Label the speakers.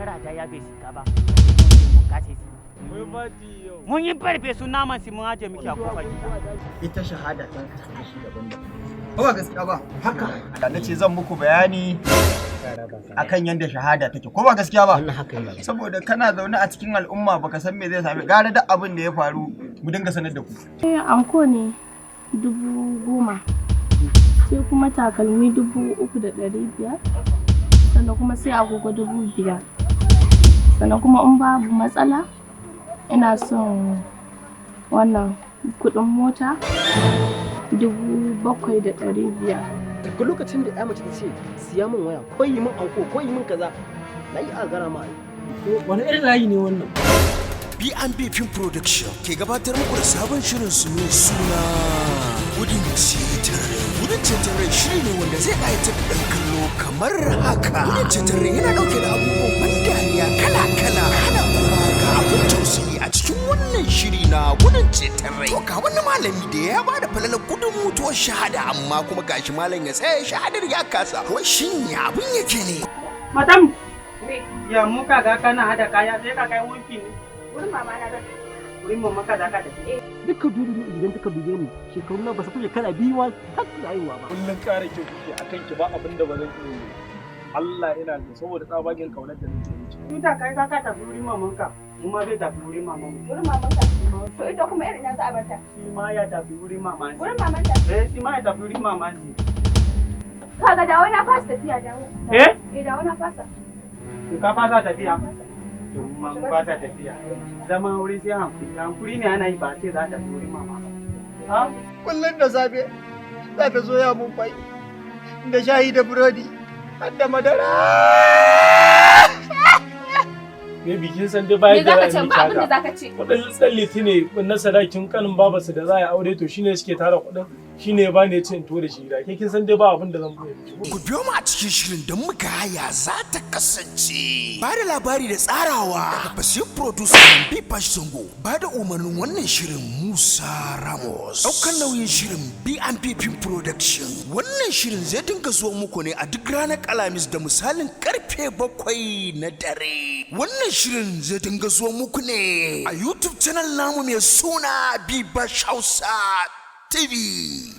Speaker 1: naira da ya bai shiga ba mun kashe shi mun yi farfesu naman su mun aje miki a kofar gida
Speaker 2: ita shahada ta kasance shi daban-daban ba gaskiya ba haka da nace zan muku bayani akan yanda shahada take ko ba gaskiya ba saboda kana zaune a cikin al'umma baka san me zai same gara duk abin da ya faru mu dinga sanar da ku
Speaker 3: anko ne 10,000 sai kuma takalmi 3,500 sannan kuma sai agogo 5,000 sannan kuma in babu matsala ina son wannan kudin mota 7,500.
Speaker 4: Daga lokacin da ya mace ta ce siya min waya ko yi min anko ko yi min kaza na yi agara ma wani irin layi ne wannan
Speaker 5: B&B Film Production ke gabatar muku da sabon shirin su mai suna Gudun Ceton. Gudun Ceton shiri ne wanda zai ƙayatar da ɗan kallo kamar haka. Gudun Ceton yana ɗauke da abubuwan ban dariya kala-kala hana kuma ga abin tausayi a cikin wannan shiri na Gudun Ceton. To ga wani malami da ya bada falalar gudun mutuwar shahada amma kuma gashi malam ya tsaya shahadar ya kasa. Wai shin ya abin yake ne?
Speaker 1: Madam, ya muka ga kana hada kaya sai ka kai wanki ne.
Speaker 3: Wurin mama na zan
Speaker 1: Wurin mamma ka da ka tafi.
Speaker 4: duka dudu idan duka dube ni shekaru na ba su kuke kana biyu ma tak da haihuwa ba
Speaker 6: kullun kare ki kuke akan ki ba abin da ba zan iya yi Allah ina da saboda tsabagen kaunar da nake yi
Speaker 1: Tun da kai ka tafi wurin mamanka, mu ma zai tafi wurin mamanmu.
Speaker 3: wurin mamanka to ita kuma irin yanzu a barta
Speaker 1: Shi ma ya tafi wurin mamansa.
Speaker 3: wurin mamanta
Speaker 1: Shi ma ya tafi wurin mamansa.
Speaker 3: kaga dawo na fasa tafiya dawo dawo na fasa
Speaker 1: Ka fasa tafiya? Mun fasa tafiya. Zaman wuri sai hankuri ne ana yi ba sai za ta fi wurin mama. Ha?
Speaker 2: kullun da safe za ta zo ya mun kwai da shayi da burodi har da madara
Speaker 6: me bikin san dai bayan da
Speaker 3: ce ba abin da zaka ce
Speaker 6: kudin tsalliti ne na sadakin kanin babarsa da za a aure to shine suke tara kudin shine ba ne ce in to da shi da ke kin san dai ba abin da zan koyi
Speaker 5: Ku biyo mu a cikin shirin don muka haya za ta kasance. Ba da labari da tsarawa daga Basir Producer Bipash Zango. Ba da umarnin wannan shirin Musa Ramos. Ɗaukar nauyin shirin B&B Film Production. Wannan shirin zai dinga zuwa muku ne a duk ranar Alhamis da misalin karfe 7 na dare. Wannan shirin zai dinga zuwa muku ne a YouTube channel namu mai suna Bipash Hausa TV.